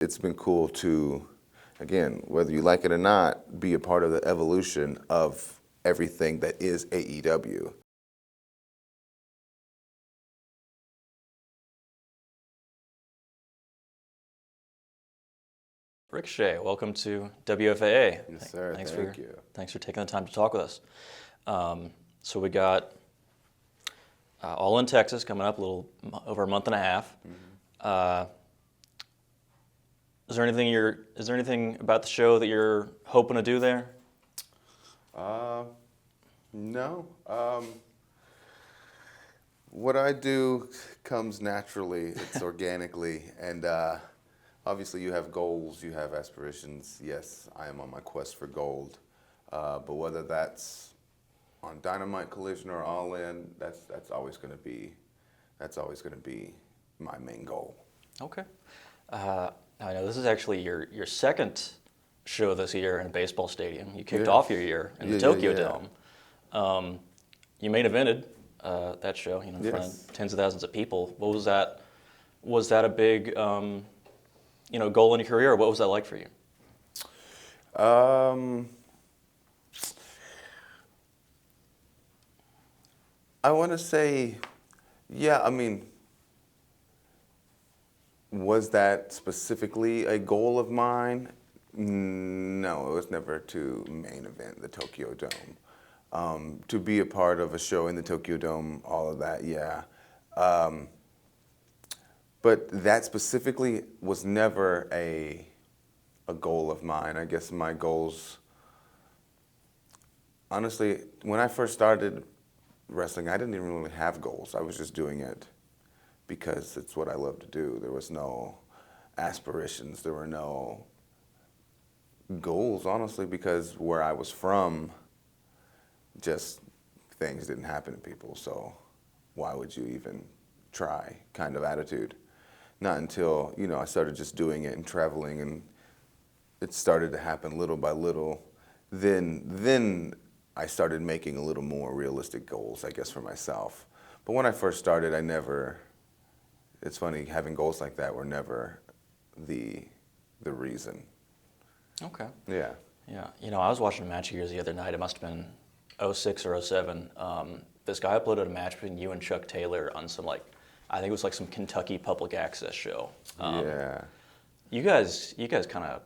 It's been cool to, again, whether you like it or not, be a part of the evolution of everything that is AEW. Ricochet, welcome to WFAA. Yes, sir. Thank you. Thanks for taking the time to talk with us. So we got All in Texas coming up a little over a month and a half. Is there anything about the show that you're hoping to do there? No. What I do comes naturally. It's organically, and obviously you have goals, you have aspirations. Yes, I am on my quest for gold, but whether that's on Dynamite, Collision, or All In, that's always going to be my main goal. Okay. I know this is actually your second show this year in a baseball stadium. You kicked off your year in the Tokyo Dome. You main evented that show, in front of tens of thousands of people. What was that? Was that a big, goal in your career, or what was that like for you? I want to say, yeah, I mean, was that specifically a goal of mine? No, it was never to main event the Tokyo Dome. To be a part of a show in the Tokyo Dome, all of that, yeah. But that specifically was never a goal of mine. I guess my goals, honestly, when I first started wrestling, I didn't even really have goals. I was just doing it because it's what I love to do. There was no aspirations. There were no goals, honestly, because where I was from, just things didn't happen to people. So why would you even try kind of attitude? Not until, I started just doing it and traveling, and it started to happen little by little. Then I started making a little more realistic goals, I guess, for myself. But when I first started, it's funny, having goals like that were never the reason. Okay. Yeah. Yeah. I was watching a match of yours the other night. It must have been 06 or 07. This guy uploaded a match between you and Chuck Taylor on some, I think it was some Kentucky public access show. Yeah. You guys kind of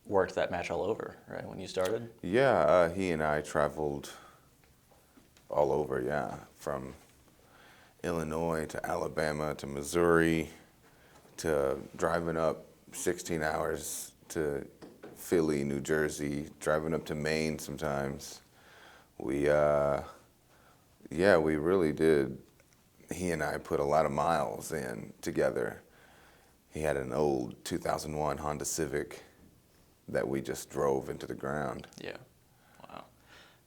worked that match all over, right, when you started? Yeah, he and I traveled all over, yeah, from Illinois to Alabama to Missouri to driving up 16 hours to Philly, New Jersey, driving up to Maine sometimes. We really did. He and I put a lot of miles in together. He had an old 2001 Honda Civic that we just drove into the ground. Yeah. Wow.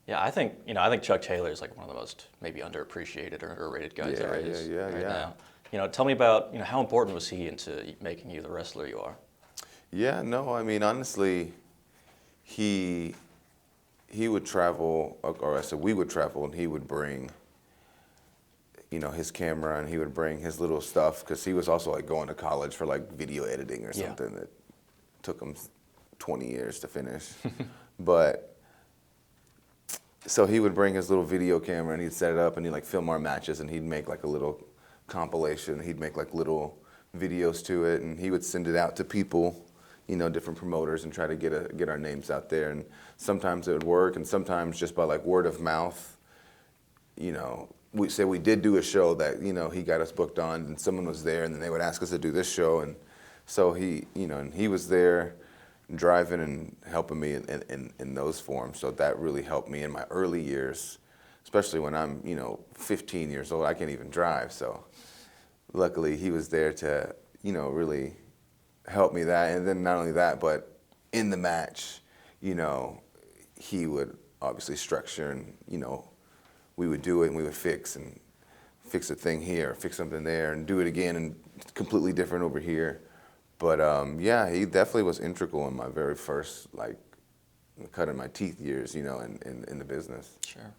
Yeah, I think Chuck Taylor is one of the most maybe underappreciated or underrated guys there is right now. Tell me about, how important was he into making you the wrestler you are? Yeah, no, I mean, honestly, he would travel, or I said we would travel, and he would bring, his camera, and he would bring his little stuff, because he was also going to college for video editing or something that took him 20 years to finish. But so he would bring his little video camera, and he'd set it up, and he'd film our matches, and he'd make a little compilation. He'd make little videos to it, and he would send it out to people, different promoters, and try to get our names out there. And sometimes it would work, and sometimes just by word of mouth, we did do a show that, he got us booked on, and someone was there, and then they would ask us to do this show. And so and he was there driving and helping me in those forms. So that really helped me in my early years, especially when I'm, 15 years old. I can't even drive. So luckily he was there to, really help me that. And then not only that, but in the match, he would obviously structure, and, we would do it, and we would fix a thing here, fix something there, and do it again, and completely different over here. But he definitely was integral in my very first cutting my teeth years, in the business. Sure.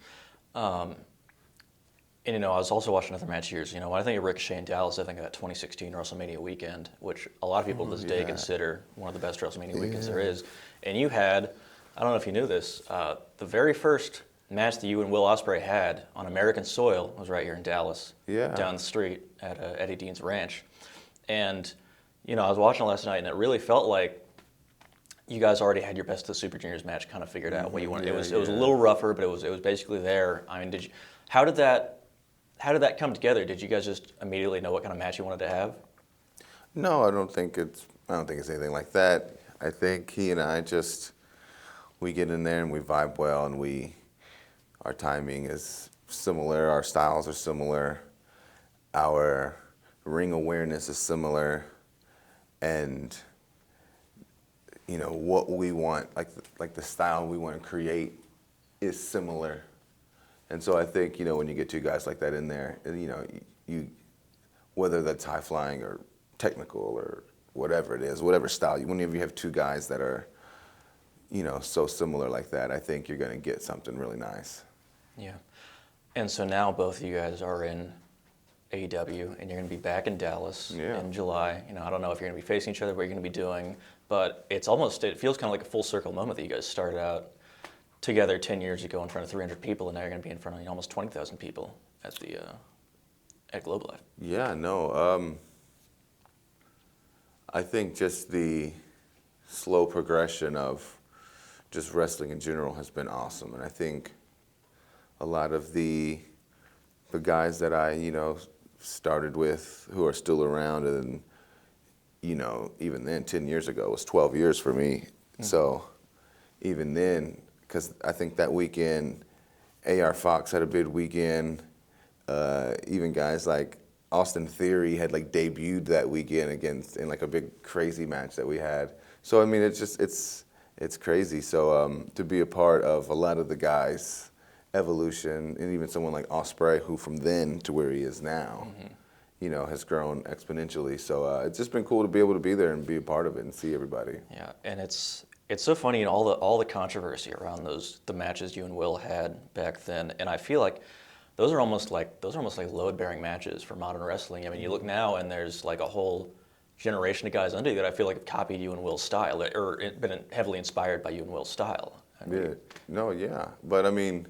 And, I was also watching other match of yours. When I think of Ricochet in Dallas, I think of that 2016 WrestleMania weekend, which a lot of people to this day consider one of the best WrestleMania weekends there is. And you had, I don't know if you knew this, the very first match that you and Will Ospreay had on American soil was right here in Dallas, down the street at Eddie Dean's Ranch. And, I was watching it last night, and it really felt like you guys already had your Best of the Super Juniors match kind of figured out what you wanted. It was a little rougher, but it was basically there. I mean, how did that come together? Did you guys just immediately know what kind of match you wanted to have? No, I don't think it's anything like that. I think he and I we get in there and we vibe well, and our timing is similar, our styles are similar, our ring awareness is similar, and what we want, like the style we want to create, is similar. And so I think when you get two guys like that in there, you whether that's high flying or technical or whatever it is, whatever style, whenever you have two guys that are so similar like that, I think you're going to get something really nice. Yeah. And so now both of you guys are in AEW, and you're going to be back in Dallas in July. I don't know if you're going to be facing each other, what you're going to be doing, but it feels kind of like a full circle moment that you guys started out together 10 years ago in front of 300 people, and now you're going to be in front of almost 20,000 people at Globe Life. Yeah, no. I think just the slow progression of just wrestling in general has been awesome, and I think a lot of the guys that I started with who are still around, and even then 10 years ago was 12 years for me. Mm-hmm. So even then, because I think that weekend AR Fox had a big weekend, even guys like Austin Theory had debuted that weekend in a big crazy match that we had. So I mean, it's crazy. So to be a part of a lot of the guys' evolution, and even someone like Ospreay, who from then to where he is now, has grown exponentially. So it's just been cool to be able to be there and be a part of it and see everybody. Yeah, and it's so funny, all the controversy around the matches you and Will had back then, and I feel like those are almost like load-bearing matches for modern wrestling. I mean, you look now, and there's a whole generation of guys under you that I feel like have copied you and Will's style, or been heavily inspired by you and Will's style. But I mean,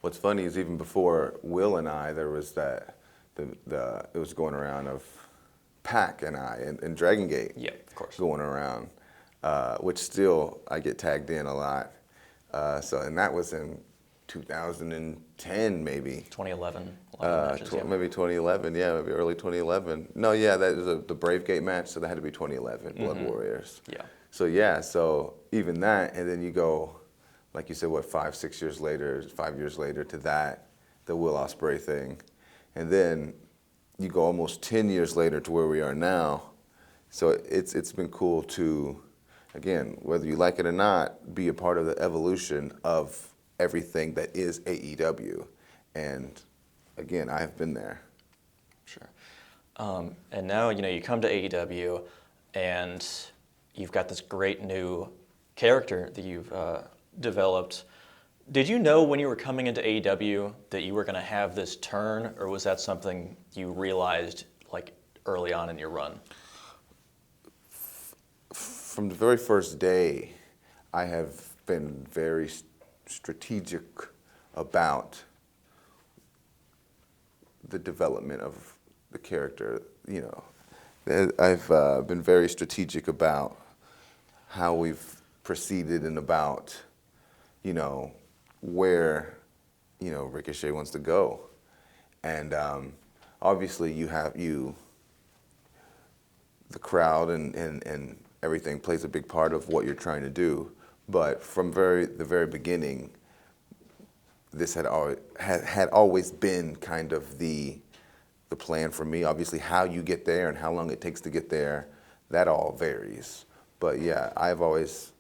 what's funny is even before Will and I, there was it was going around of Pac and I and Dragon Gate. Yeah, of course. Going around, which still I get tagged in a lot. And that was in 2010 maybe. 2011. Maybe 2011, maybe early 2011. No, that was the Brave Gate match, so that had to be 2011, Blood Warriors. Yeah. So even that, and then you go, like you said, 5 years later to that, the Will Ospreay thing. And then you go almost 10 years later to where we are now. So it's been cool to, again, whether you like it or not, be a part of the evolution of everything that is AEW. And again, I have been there. Sure. And now, you come to AEW, and you've got this great new character that you've developed. Did you know when you were coming into AEW that you were going to have this turn, or was that something you realized early on in your run? From the very first day, I have been very strategic about the development of the character. I've been very strategic about how we've proceeded and about where Ricochet wants to go. And obviously the crowd and everything plays a big part of what you're trying to do. But from the very beginning, this had always been kind of the plan for me. Obviously, how you get there and how long it takes to get there, that all varies. But yeah, I've always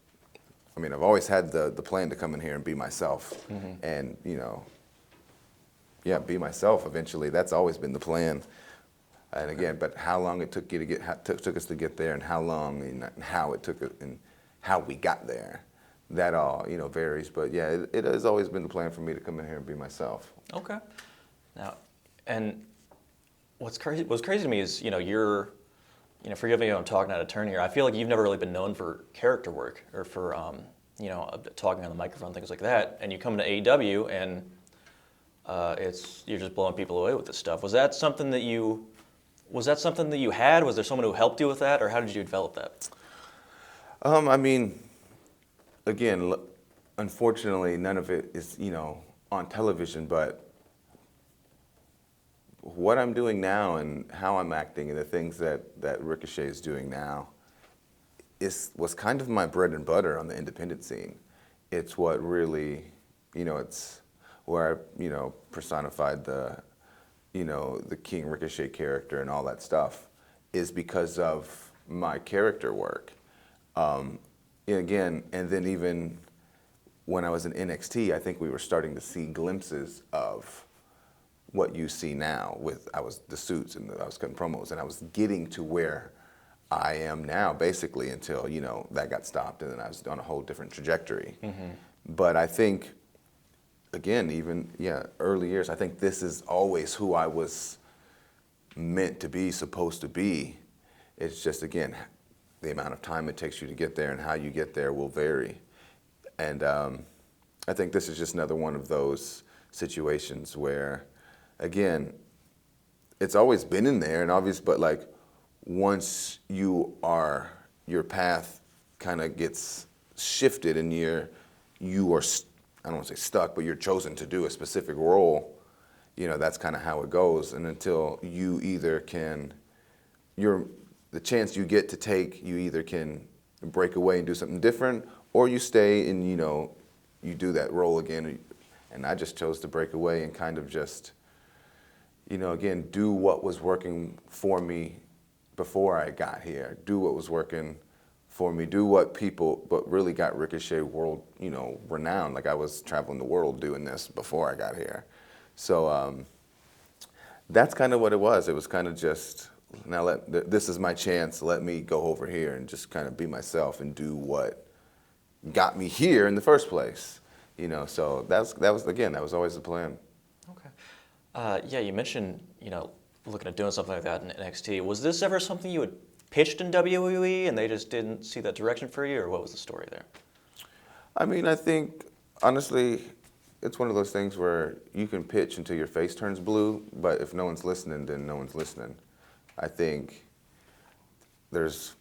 had the plan to come in here and be myself, and be myself eventually. That's always been the plan. And again, but how long it took took us to get there, and how long and how it took and how we got there, that all varies. But yeah, it has always been the plan for me to come in here and be myself. Okay. Now, And what's crazy to me is, forgive me if I'm talking out of turn here. I feel like you've never really been known for character work or for, talking on the microphone, things like that. And you come to AEW and you're just blowing people away with this stuff. Was that something that you had? Was there someone who helped you with that, or how did you develop that? I mean, again, unfortunately, none of it is, on television, but what I'm doing now and how I'm acting and the things that Ricochet is doing now was kind of my bread and butter on the independent scene. It's what really, it's where I, personified the King Ricochet character and all that stuff is because of my character work. Again, and then even when I was in NXT, I think we were starting to see glimpses of what you see now I was the suits and I was cutting promos and I was getting to where I am now basically until, that got stopped and then I was on a whole different trajectory. Mm-hmm. But I think, again, even, early years, I think this is always who I was meant to be, supposed to be. It's just, again, the amount of time it takes you to get there and how you get there will vary. And I think this is just another one of those situations where, again, it's always been in there and obvious, but like once your path kind of gets shifted and you are, I don't want to say stuck, but you're chosen to do a specific role, that's kind of how it goes. And until you either the chance you get to take, you either can break away and do something different, or you stay and, you do that role again. And I just chose to break away and kind of just, again, do what was working for me before I got here, do what was working for me, do what really got Ricochet world, renowned. Like I was traveling the world doing this before I got here. So that's kind of what it was. It was kind of just, now this is my chance, let me go over here and just kind of be myself and do what got me here in the first place. So that was always the plan. Okay. You mentioned, looking at doing something like that in NXT. Was this ever something you had pitched in WWE and they just didn't see that direction for you, or what was the story there? I mean, I think, honestly, it's one of those things where you can pitch until your face turns blue, but if no one's listening, then no one's listening. I think there's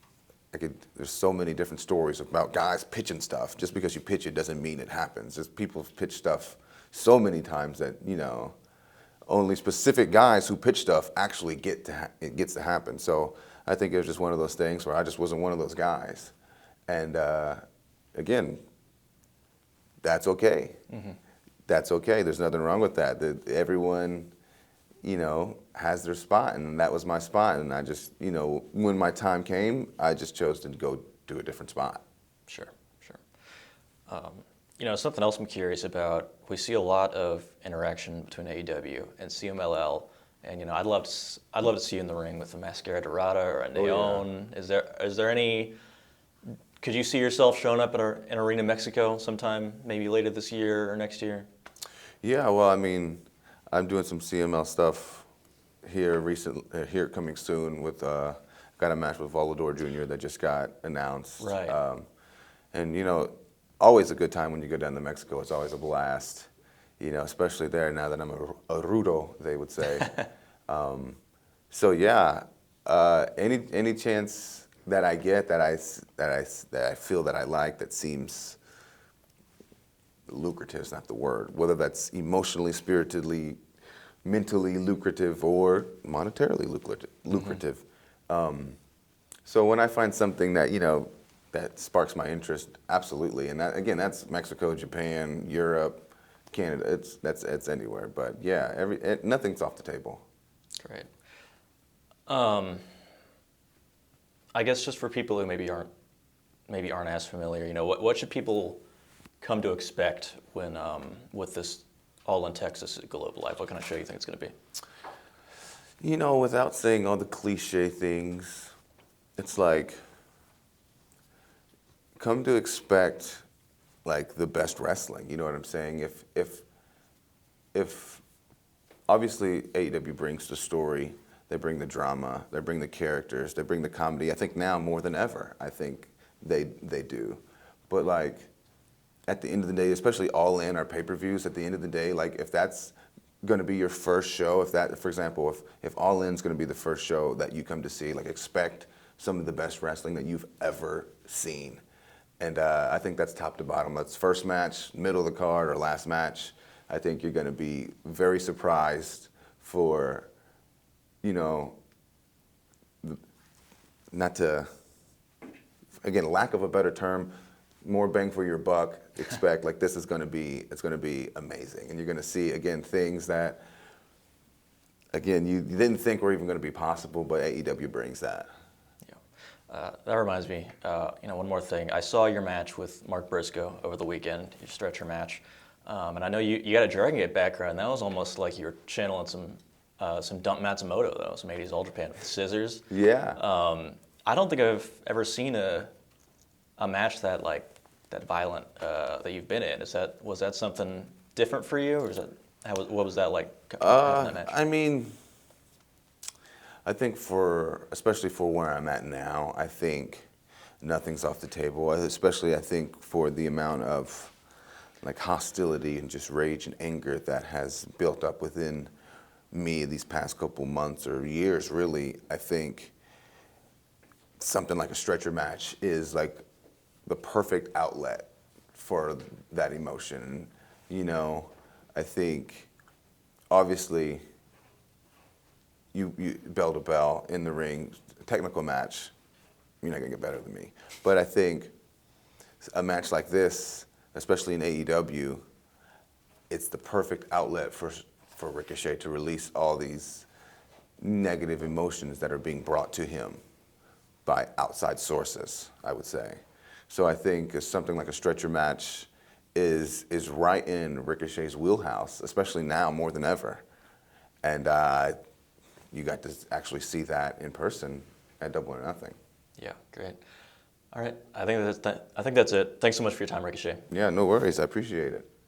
so many different stories about guys pitching stuff. Just because you pitch it doesn't mean it happens. Just people have pitched stuff so many times that, only specific guys who pitch stuff actually it gets to happen. So I think it was just one of those things where I just wasn't one of those guys. And again, that's okay. Mm-hmm. That's okay. There's nothing wrong with that. Everyone, has their spot, and that was my spot. And I just, when my time came, I just chose to go do a different spot. Sure. Something else I'm curious about, we see a lot of interaction between AEW and CMLL, and I'd love to see you in the ring with a Mascara Dorada or a Neon. Oh, yeah. Is there any? Could you see yourself showing up at in Arena Mexico sometime, maybe later this year or next year? Yeah, well, I mean, I'm doing some CML stuff here coming soon with got a match with Volador Jr. that just got announced. Right. And always a good time when you go down to Mexico. It's always a blast, especially there now that I'm a rudo, they would say. So yeah, any chance that I get that I feel that I like that seems lucrative is not the word. Whether that's emotionally, spiritedly, mentally lucrative, or monetarily lucrative. Mm-hmm. So when I find something that that sparks my interest, absolutely. And that, again, that's Mexico, Japan, Europe, Canada. It's anywhere. But yeah, nothing's off the table. Great. I guess just for people who maybe aren't as familiar, what should people come to expect when with this All in Texas Globe Live? What kind of show do you think it's going to be? Without saying all the cliche things, it's like, come to expect like the best wrestling. You know what I'm saying? If obviously AEW brings the story, they bring the drama, they bring the characters, they bring the comedy. I think now more than ever, I think they do. But like at the end of the day, especially All In or pay-per-views, at the end of the day, like if that's going to be your first show, if that, for example, if All In's going to be the first show that you come to see, like expect some of the best wrestling that you've ever seen. And I think that's top to bottom. That's first match, middle of the card, or last match. I think you're going to be very surprised for, you know, not to, again, lack of a better term, more bang for your buck. Expect like this is going to be, it's going to be amazing, and you're going to see again things that, again, you didn't think were even going to be possible, but AEW brings that. That reminds me, one more thing. I saw your match with Mark Briscoe over the weekend, your stretcher match, and I know you got a Dragon Gate background. That was almost like you were channeling some Dump Matsumoto, though, some 80s Ultra Japan with scissors. Yeah. I don't think I've ever seen a match that violent that you've been in. Was that something different for you, or what was that like? That match? I mean, I think especially for where I'm at now, I think nothing's off the table. Especially I think for the amount of like hostility and just rage and anger that has built up within me these past couple months or years, really. I think something like a stretcher match is like the perfect outlet for that emotion. You know, I think obviously you bell to bell in the ring, technical match, you're not gonna get better than me. But I think a match like this, especially in AEW, it's the perfect outlet for Ricochet to release all these negative emotions that are being brought to him by outside sources, I would say. So I think something like a stretcher match is right in Ricochet's wheelhouse, especially now more than ever. And you got to actually see that in person at Double or Nothing. Yeah, great. All right, I think that's it. Thanks so much for your time, Ricochet. Yeah, no worries. I appreciate it.